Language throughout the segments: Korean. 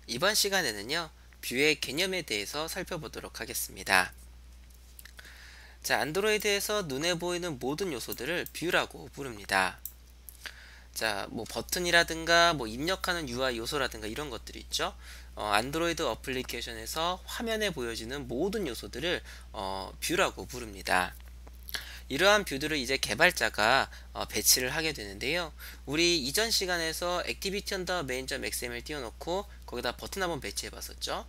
이번 시간에는요, 뷰의 개념에 대해서 살펴보도록 하겠습니다. 자, 안드로이드에서 눈에 보이는 모든 요소들을 뷰라고 부릅니다. 자, 뭐 버튼이라든가 뭐 입력하는 UI 요소라든가 이런 것들이 있죠. 안드로이드 어플리케이션에서 화면에 보여지는 모든 요소들을 뷰라고 부릅니다. 이러한 뷰들을 이제 개발자가 배치를 하게 되는데요. 우리 이전 시간에서 액티비티 언더 main.xml 띄워놓고 거기다 버튼 한번 배치해 봤었죠.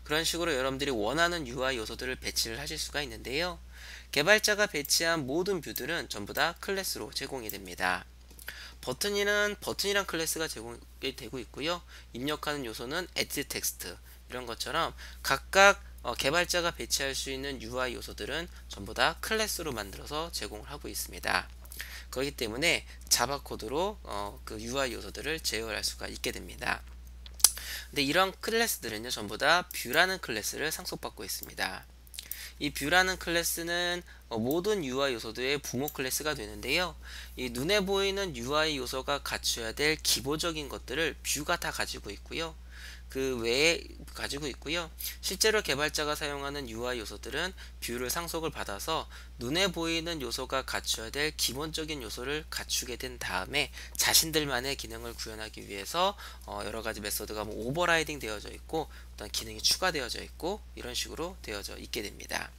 그런 식으로 여러분들이 원하는 UI 요소들을 배치를 하실 수가 있는데요. 개발자가 배치한 모든 뷰들은 전부 다 클래스로 제공이 됩니다. 버튼이란 클래스가 제공이 되고 있고요. 입력하는 요소는 add text 이런 것처럼 각각 개발자가 배치할 수 있는 UI 요소들은 전부 다 클래스로 만들어서 제공을 하고 있습니다. 그렇기 때문에 자바 코드로 그 UI 요소들을 제어할 수가 있게 됩니다. 근데 이런 클래스들은요, 전부 다 뷰라는 클래스를 상속받고 있습니다. 이 뷰라는 클래스는 모든 UI 요소들의 부모 클래스가 되는데요. 이 눈에 보이는 UI 요소가 갖춰야 될 기본적인 것들을 뷰가 다 가지고 있고요. 그 외에 가지고 있고요. 실제로 개발자가 사용하는 UI 요소들은 뷰를 상속을 받아서 눈에 보이는 요소가 갖춰야 될 기본적인 요소를 갖추게 된 다음에 자신들만의 기능을 구현하기 위해서 여러 가지 메소드가 뭐 오버라이딩 되어져 있고 어떤 기능이 추가되어져 있고 이런 식으로 되어져 있게 됩니다.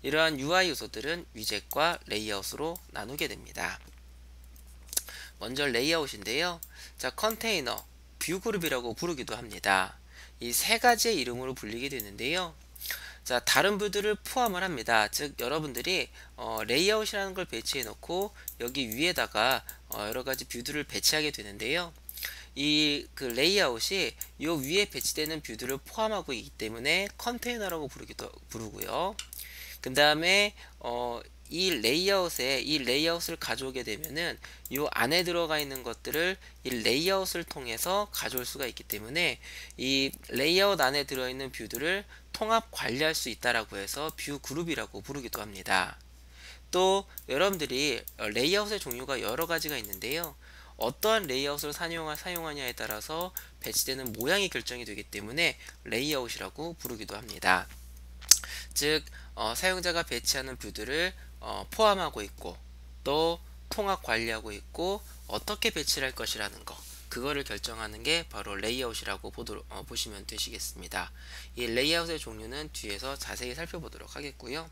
이러한 UI 요소들은 위젯과 레이아웃으로 나누게 됩니다. 먼저 레이아웃인데요. 자, 컨테이너, 뷰 그룹이라고 부르기도 합니다. 이 세 가지의 이름으로 불리게 되는데요. 자, 다른 뷰들을 포함을 합니다. 즉, 여러분들이 레이아웃이라는 걸 배치해 놓고 여기 위에다가 여러 가지 뷰들을 배치하게 되는데요. 이 그 레이아웃이 요 위에 배치되는 뷰들을 포함하고 있기 때문에 컨테이너라고 부르고요. 그 다음에 이 레이아웃을 가져오게 되면은 이 안에 들어가 있는 것들을 이 레이아웃을 통해서 가져올 수가 있기 때문에 이 레이아웃 안에 들어있는 뷰들을 통합 관리할 수 있다라고 해서 뷰 그룹이라고 부르기도 합니다. 또 여러분들이 레이아웃의 종류가 여러 가지가 있는데요. 어떠한 레이아웃을 사용하냐에 따라서 배치되는 모양이 결정이 되기 때문에 레이아웃이라고 부르기도 합니다. 즉 사용자가 배치하는 뷰들을 포함하고 있고 또 통합 관리하고 있고 어떻게 배치를 할 것이라는 거 그거를 결정하는 게 바로 레이아웃이라고 보시면 되시겠습니다. 이 레이아웃의 종류는 뒤에서 자세히 살펴보도록 하겠고요.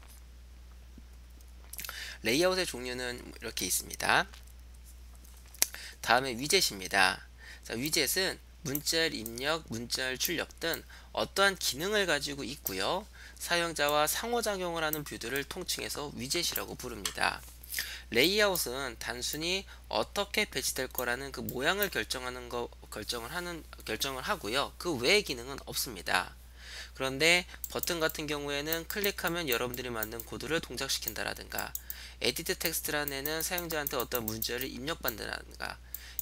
레이아웃의 종류는 이렇게 있습니다. 다음에 위젯입니다. 자, 위젯은 문자열 입력, 문자열 출력 등 어떠한 기능을 가지고 있고요. 사용자와 상호작용을 하는 뷰들을 통칭해서 위젯이라고 부릅니다. 레이아웃은 단순히 어떻게 배치될 거라는 그 모양을 결정을 하고요. 그 외의 기능은 없습니다. 그런데 버튼 같은 경우에는 클릭하면 여러분들이 만든 코드를 동작시킨다라든가 에디트 텍스트라는 애는 사용자한테 어떤 문자를 입력받는다라든가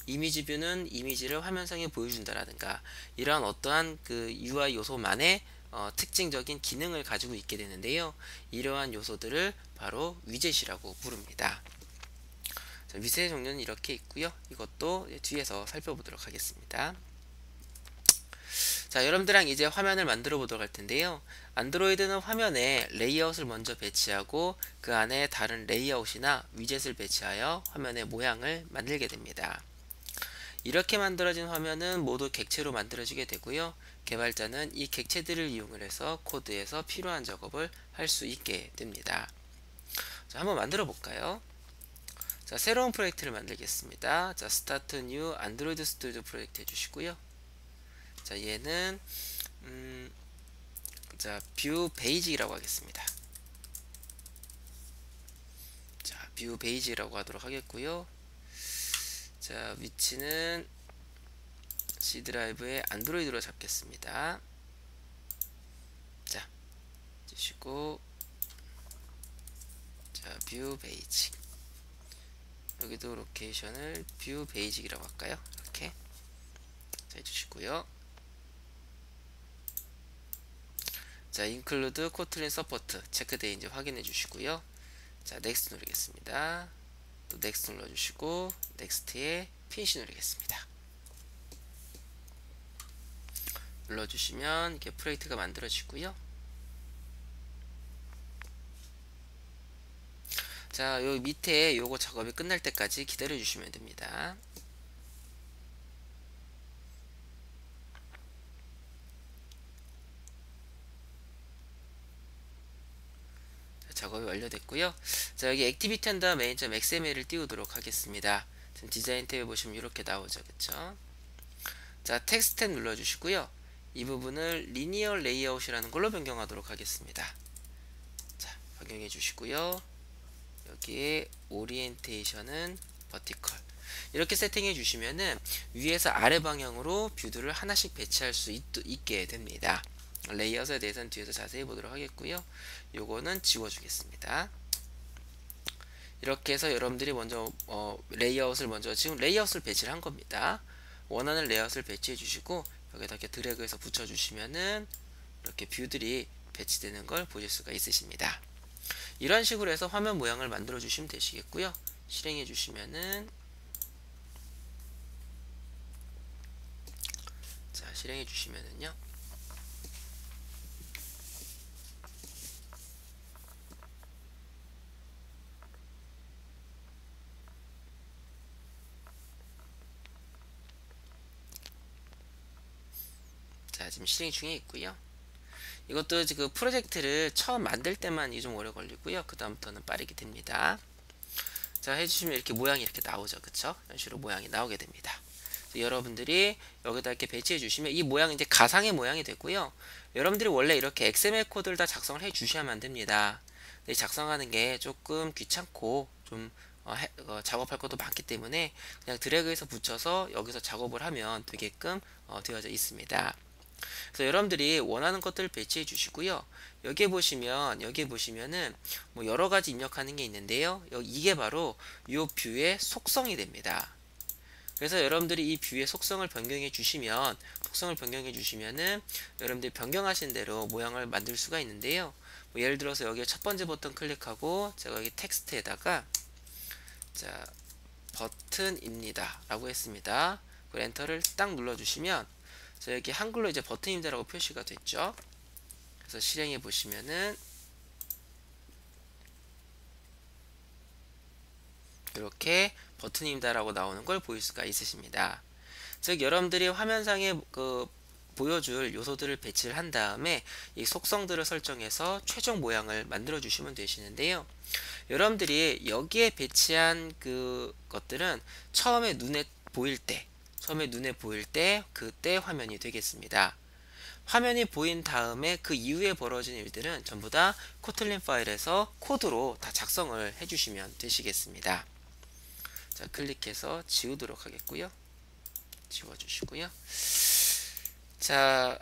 이미지 뷰는 이미지를 화면상에 보여준다라든가 이러한 어떠한 그 UI 요소만의 특징적인 기능을 가지고 있게 되는데요. 이러한 요소들을 바로 위젯이라고 부릅니다. 자, 위젯의 종류는 이렇게 있고요. 이것도 뒤에서 살펴보도록 하겠습니다. 자, 여러분들랑 이제 화면을 만들어 보도록 할 텐데요. 안드로이드는 화면에 레이아웃을 먼저 배치하고 그 안에 다른 레이아웃이나 위젯을 배치하여 화면의 모양을 만들게 됩니다. 이렇게 만들어진 화면은 모두 객체로 만들어지게 되고요. 개발자는 이 객체들을 이용을 해서 코드에서 필요한 작업을 할 수 있게 됩니다. 자, 한번 만들어 볼까요? 자, 새로운 프로젝트를 만들겠습니다. 자, 스타트 뉴 안드로이드 스튜디오 프로젝트 해주시고요. 자, 얘는 자, 뷰 베이직이라고 하겠습니다. 자, 뷰 베이직이라고 하도록 하겠고요. 자, 위치는 C 드라이브에 안드로이드로 잡겠습니다. 자, 주시고 자, 뷰 베이직 여기도 로케이션을 뷰 베이직이라고 할까요? 이렇게 자, 해주시고요. 자, include 코틀린 서포트 체크되어있는지 확인해 주시고요. 자, 넥스트 누르겠습니다. 또 넥스트 눌러주시고 넥스트에 피니시 누르겠습니다. 눌러주시면 이렇게 프로젝트가 만들어지고요. 자, 요 밑에 요거 작업이 끝날 때까지 기다려 주시면 됩니다. 자, 작업이 완료됐고요. 자, 여기 액티비티 한 다음 main.xml을 띄우도록 하겠습니다. 지금 디자인 탭에 보시면 이렇게 나오죠, 그쵸? 자, 텍스트 탭 눌러주시고요. 이 부분을 리니어 레이아웃이라는 걸로 변경하도록 하겠습니다. 자, 변경해 주시고요. 여기에 오리엔테이션은 버티컬 이렇게 세팅해 주시면은 위에서 아래 방향으로 뷰들을 하나씩 배치할 수 있게 됩니다. 레이아웃에 대해서는 뒤에서 자세히 보도록 하겠고요. 요거는 지워 주겠습니다. 이렇게 해서 여러분들이 먼저 레이아웃을 먼저 지금 레이아웃을 배치를 한 겁니다. 원하는 레이아웃을 배치해 주시고 여기다 이렇게 드래그해서 붙여 주시면은 이렇게 뷰들이 배치되는 걸 보실 수가 있으십니다. 이런 식으로 해서 화면 모양을 만들어 주시면 되시겠고요. 실행해 주시면은 자, 실행해 주시면은요. 자, 지금 실행 중에 있고요. 이것도 지금 프로젝트를 처음 만들 때만 좀 오래 걸리고요. 그 다음부터는 빠르게 됩니다. 자, 해주시면 이렇게 모양이 이렇게 나오죠, 그쵸? 이런 식으로 모양이 나오게 됩니다. 여러분들이 여기다 이렇게 배치해 주시면 이 모양은 이제 가상의 모양이 되고요. 여러분들이 원래 이렇게 XML 코드를 다 작성을 해 주셔야만 됩니다. 근데 작성하는 게 조금 귀찮고 좀 작업할 것도 많기 때문에 그냥 드래그해서 붙여서 여기서 작업을 하면 되게끔 되어져 있습니다. 그래서 여러분들이 원하는 것들을 배치해 주시고요. 여기에 보시면은 뭐 여러 가지 입력하는 게 있는데요. 이게 바로 이 뷰의 속성이 됩니다. 그래서 여러분들이 이 뷰의 속성을 변경해 주시면은 여러분들이 변경하신 대로 모양을 만들 수가 있는데요. 뭐 예를 들어서 여기 첫 번째 버튼 클릭하고 제가 여기 텍스트에다가 자, 버튼입니다 라고 했습니다. 그 엔터를 딱 눌러 주시면 여기 한글로 이제 버튼입니다라고 표시가 됐죠. 그래서 실행해 보시면은 이렇게 버튼입니다라고 나오는 걸 보일 수가 있으십니다. 즉 여러분들이 화면상에 보여줄 요소들을 배치를 한 다음에 이 속성들을 설정해서 최종 모양을 만들어 주시면 되시는데요. 여러분들이 여기에 배치한 것들은 처음에 눈에 보일 때 그때 화면이 되겠습니다. 화면이 보인 다음에 그 이후에 벌어진 일들은 전부 다 코틀린 파일에서 코드로 다 작성을 해주시면 되시겠습니다. 자, 클릭해서 지우도록 하겠고요. 지워주시고요. 자,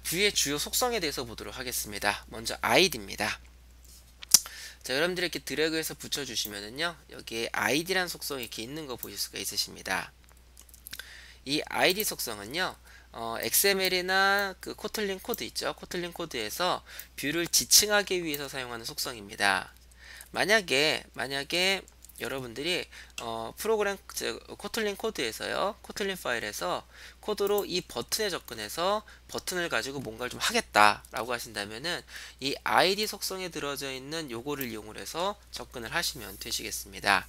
뷰의 주요 속성에 대해서 보도록 하겠습니다. 먼저 id입니다. 자, 여러분들이 이렇게 드래그해서 붙여주시면은요, 여기에 id라는 속성이 이렇게 있는 거 보실 수가 있으십니다. 이 id 속성은요, XML이나 그 코틀린 코드 있죠? 코틀린 코드에서 뷰를 지칭하기 위해서 사용하는 속성입니다. 만약에 여러분들이 프로그램 코틀린 코드에서요, 코틀린 파일에서 코드로 이 버튼에 접근해서 버튼을 가지고 뭔가를 좀 하겠다라고 하신다면은 이 id 속성에 들어져 있는 요거를 이용을 해서 접근을 하시면 되시겠습니다.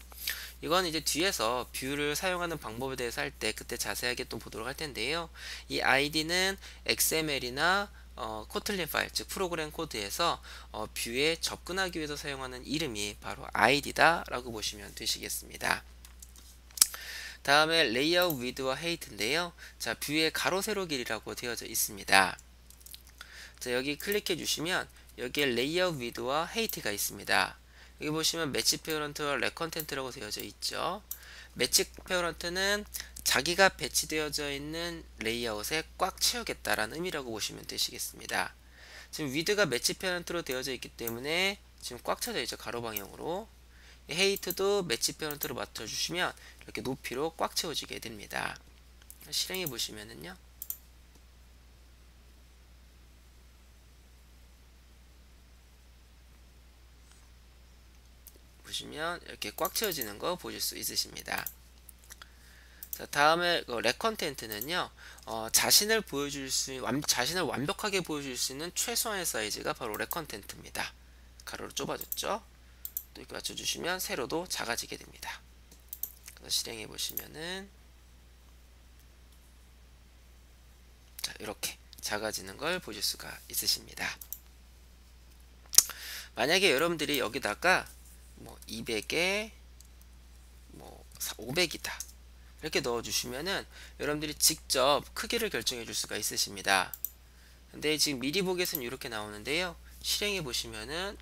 이건 이제 뒤에서 뷰를 사용하는 방법에 대해서 할 때 그때 자세하게 또 보도록 할 텐데요. 이 id는 XML이나 코틀린 파일, 즉 프로그램 코드에서 뷰에 접근하기 위해서 사용하는 이름이 바로 id다 라고 보시면 되시겠습니다. 다음에 레이아웃 위드와 헤이트인데요. 자, 뷰의 가로 세로 길이라고 되어져 있습니다. 자, 여기 클릭해 주시면 여기에 레이아웃 위드와 헤이트가 있습니다. 여기 보시면 매치 페어런트와 렉 컨텐트라고 되어져 있죠. 매치 페어런트는 자기가 배치되어져 있는 레이아웃에 꽉 채우겠다라는 의미라고 보시면 되시겠습니다. 지금 위드가 매치 페어런트로 되어져 있기 때문에 지금 꽉 차져 있죠. 가로 방향으로. 헤이트도 매치 페어런트로 맞춰주시면 이렇게 높이로 꽉 채워지게 됩니다. 실행해 보시면은요. 보시면 이렇게 꽉 채워지는 거 보실 수 있으십니다. 자, 다음에 렉 컨텐트는요, 자신을 완벽하게 보여줄 수 있는 최소한의 사이즈가 바로 렉 컨텐트입니다. 가로를 좁아졌죠? 또 이렇게 맞춰주시면 세로도 작아지게 됩니다. 그래서 실행해 보시면은, 자, 이렇게 작아지는 걸 보실 수가 있으십니다. 만약에 여러분들이 여기다가 뭐 200에 뭐 500이다 이렇게 넣어주시면은 여러분들이 직접 크기를 결정해 줄 수가 있으십니다. 근데 지금 미리 보기에서는 이렇게 나오는데요, 실행해 보시면은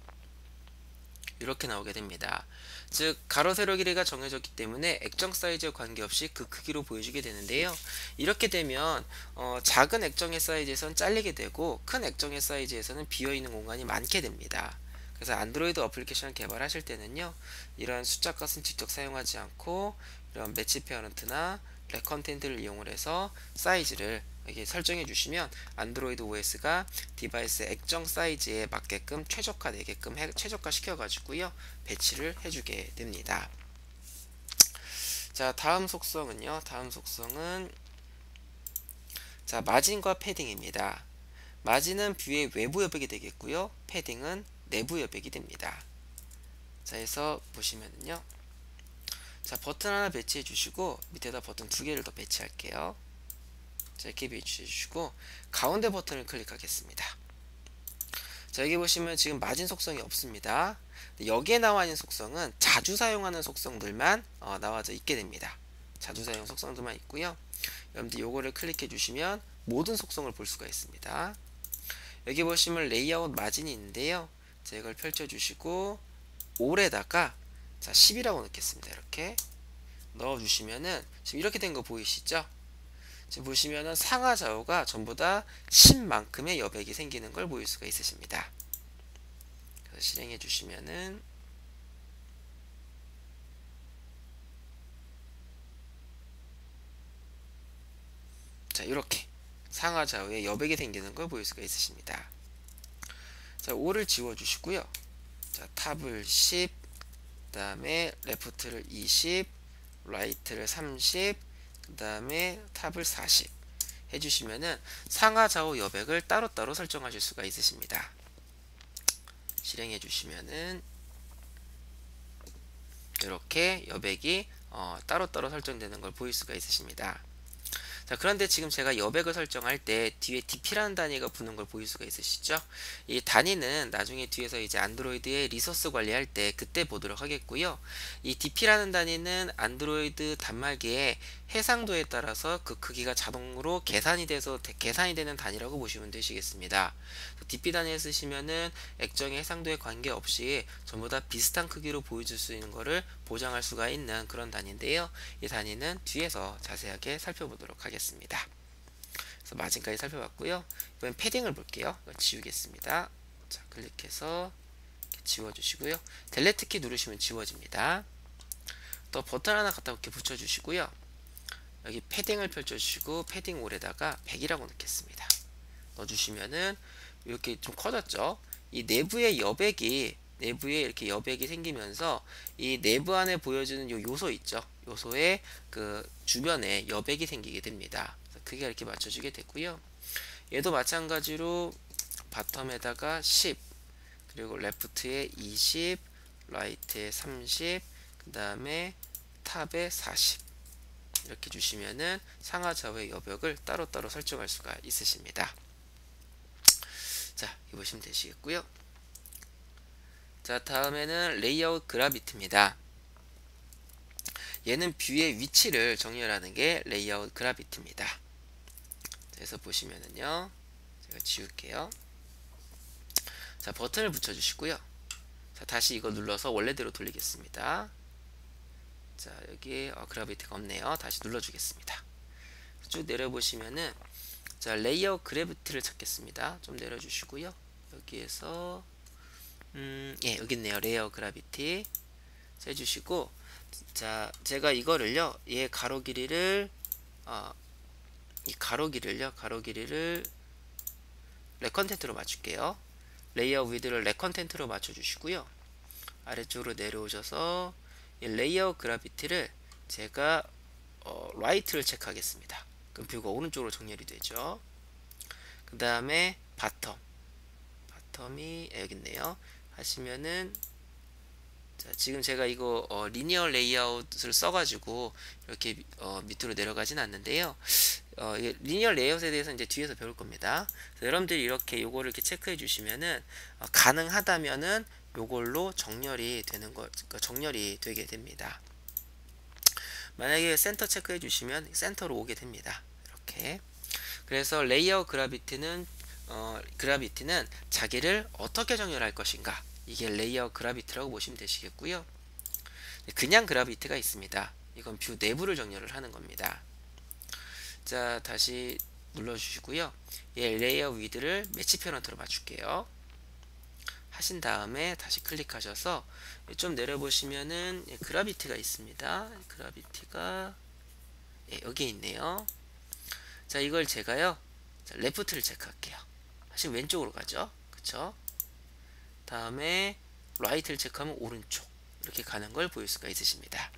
이렇게 나오게 됩니다. 즉 가로 세로 길이가 정해졌기 때문에 액정 사이즈에 관계없이 그 크기로 보여주게 되는데요, 이렇게 되면 작은 액정의 사이즈에선 잘리게 되고 큰 액정의 사이즈에서는 비어있는 공간이 많게 됩니다. 그래서 안드로이드 어플리케이션을 개발하실 때는요, 이런 숫자 값은 직접 사용하지 않고 이런 매치 페어런트나 렉 컨텐트를 이용을 해서 사이즈를 이렇게 설정해 주시면 안드로이드 OS가 디바이스 액정 사이즈에 맞게끔 최적화 시켜 가지고요, 배치를 해주게 됩니다. 자, 다음 속성은요, 자, 마진과 패딩입니다. 마진은 뷰의 외부 여백이 되겠고요, 패딩은 내부 여백이 됩니다. 자, 해서 보시면은요, 자, 버튼 하나 배치해 주시고 밑에다 버튼 두 개를 더 배치할게요. 자, 이렇게 배치해 주시고 가운데 버튼을 클릭하겠습니다. 자, 여기 보시면 지금 마진 속성이 없습니다. 여기에 나와 있는 속성은 자주 사용하는 속성들만 나와져 있게 됩니다. 자주 사용 속성들만 있고요. 여러분들 요거를 클릭해 주시면 모든 속성을 볼 수가 있습니다. 여기 보시면 레이아웃 마진이 있는데요, 자, 이걸 펼쳐 주시고 5에다가 자 10이라고 넣겠습니다. 이렇게 넣어 주시면은 지금 이렇게 된 거 보이시죠? 지금 보시면은 상하 좌우가 전부 다 10만큼의 여백이 생기는 걸 보일 수가 있으십니다. 그래서 실행해 주시면은, 자, 이렇게 상하 좌우에 여백이 생기는 걸 보일 수가 있으십니다. 자, 5를 지워 주시고요. 자, 탑을 10, 그 다음에 레프트를 20, 라이트를 30, 그 다음에 탑을 40 해주시면은 상하 좌우 여백을 따로따로 설정하실 수가 있으십니다. 실행해 주시면은 이렇게 여백이 따로따로 설정되는 걸 보일 수가 있으십니다. 자, 그런데 지금 제가 여백을 설정할 때 뒤에 DP라는 단위가 붙는 걸 보일 수가 있으시죠? 이 단위는 나중에 뒤에서 이제 안드로이드의 리소스 관리할 때 그때 보도록 하겠고요. 이 DP라는 단위는 안드로이드 단말기의 해상도에 따라서 그 크기가 자동으로 계산이 되는 단위라고 보시면 되시겠습니다. DP 단위를 쓰시면은 액정의 해상도에 관계없이 전부 다 비슷한 크기로 보여줄 수 있는 것을 보장할 수가 있는 그런 단위인데요, 이 단위는 뒤에서 자세하게 살펴보도록 하겠습니다. 그래서 마진까지 살펴봤고요. 이번엔 패딩을 볼게요. 이거 지우겠습니다. 자, 클릭해서 지워주시고요. 델레트 키 누르시면 지워집니다. 또 버튼 하나 갖다 이렇게 붙여주시고요. 여기 패딩을 펼쳐주시고 패딩 올에다가 100이라고 넣겠습니다. 넣어주시면은 이렇게 좀 커졌죠. 이 내부에 이렇게 여백이 생기면서 이 내부 안에 보여지는 요 요소 있죠. 요소의 그 주변에 여백이 생기게 됩니다. 크기가 이렇게 맞춰주게 되고요. 얘도 마찬가지로 바텀에다가 10, 그리고 레프트에 20, 라이트에 30, 그 다음에 탑에 40 이렇게 주시면은 상하 좌우의 여백을 따로따로 설정할 수가 있으십니다. 자, 이렇게 보시면 되시겠고요. 자, 다음에는 레이아웃 그라비트입니다. 얘는 뷰의 위치를 정렬하는 게 레이아웃 그라비트입니다. 그래서 보시면은요, 제가 지울게요. 자, 버튼을 붙여주시고요. 자, 다시 이거 눌러서 원래대로 돌리겠습니다. 자, 여기 그라비티가 없네요. 다시 눌러주겠습니다. 쭉 내려보시면은, 자, 레이아웃 그래비티를 찾겠습니다. 좀 내려주시고요. 여기에서 예, 여기 있네요. 레이아웃 그라비티 해주시고, 자, 제가 이거를요, 얘 가로 길이를 이 가로 길이를 렉 컨텐트로 맞출게요. 레이아웃 위드를 렉 컨텐트로 맞춰주시고요. 아래쪽으로 내려오셔서 이 레이아웃 그라비티를 제가 라이트를 체크하겠습니다. 그럼 뷰가 오른쪽으로 정렬이 되죠. 그 다음에 바텀이 여기 있네요. 하시면은, 자, 지금 제가 이거 리니어 레이아웃을 써가지고 이렇게 밑으로 내려가진 않는데요. 리니어 레이아웃에 대해서 이제 뒤에서 배울 겁니다. 여러분들이 이렇게 요거를 이렇게 체크해 주시면은 가능하다면은 요걸로 정렬이 되는 거, 그러니까 정렬이 되게 됩니다. 만약에 센터 체크해 주시면 센터로 오게 됩니다. 이렇게. 그래서 레이아웃 그라비티는 자기를 어떻게 정렬할 것인가, 이게 레이아웃 그라비티라고 보시면 되시겠고요. 그냥 그라비티가 있습니다. 이건 뷰 내부를 정렬을 하는 겁니다. 자, 다시 눌러주시고요. 얘 레이아웃 위드를 매치 페런트로 맞출게요. 하신 다음에 다시 클릭하셔서 좀 내려보시면은 그라비티가 있습니다. 그라비티가 여기에 있네요. 자, 이걸 제가요, 자, 레프트를 체크할게요. 다시 왼쪽으로 가죠. 그쵸? 다음에 라이트를 체크하면 오른쪽, 이렇게 가는 걸 보일 수가 있으십니다.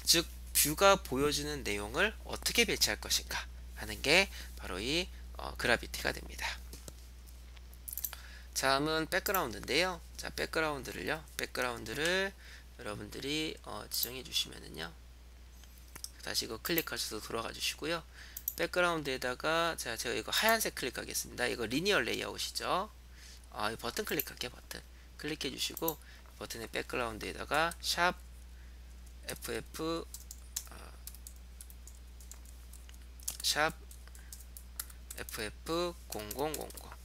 즉 뷰가 보여주는 내용을 어떻게 배치할 것인가 하는 게 바로 이 그라비티가 됩니다. 다음은 백그라운드인데요. 자, 백그라운드를 여러분들이 지정해 주시면은요, 다시 이거 클릭하셔서 돌아가 주시고요. 백그라운드에다가 제가 이거 하얀색 클릭하겠습니다. 이거 리니어 레이아웃이죠. 이 버튼 클릭할게요. 버튼 클릭해 주시고 버튼의 백그라운드에다가 샵 FF 샵 FF0000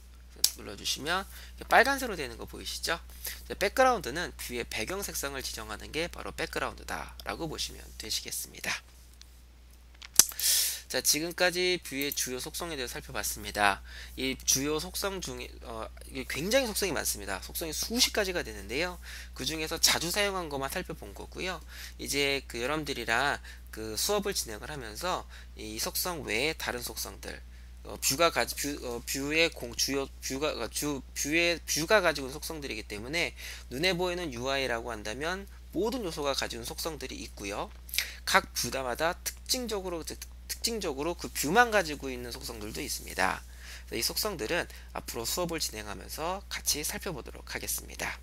눌러주시면 빨간색으로 되는 거 보이시죠? 백그라운드는 뷰의 배경 색상을 지정하는 게 바로 백그라운드다 라고 보시면 되시겠습니다. 자, 지금까지 뷰의 주요 속성에 대해서 살펴봤습니다. 이 주요 속성 중에 이게 굉장히 속성이 많습니다. 속성이 수십 가지가 되는데요. 그 중에서 자주 사용한 것만 살펴본 거고요. 이제 여러분들이랑 수업을 진행을 하면서 이 속성 외에 다른 속성들, 뷰가 가지고 있는 속성들이기 때문에 눈에 보이는 UI라고 한다면 모든 요소가 가지고 있는 속성들이 있고요. 각 뷰다마다 특징적으로 그 뷰만 가지고 있는 속성들도 있습니다. 이 속성들은 앞으로 수업을 진행하면서 같이 살펴보도록 하겠습니다.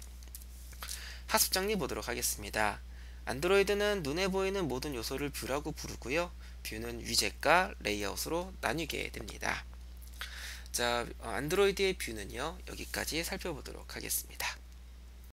학습 정리 보도록 하겠습니다. 안드로이드는 눈에 보이는 모든 요소를 뷰라고 부르고요. 뷰는 위젯과 레이아웃으로 나뉘게 됩니다. 자, 안드로이드의 뷰는요, 여기까지 살펴보도록 하겠습니다.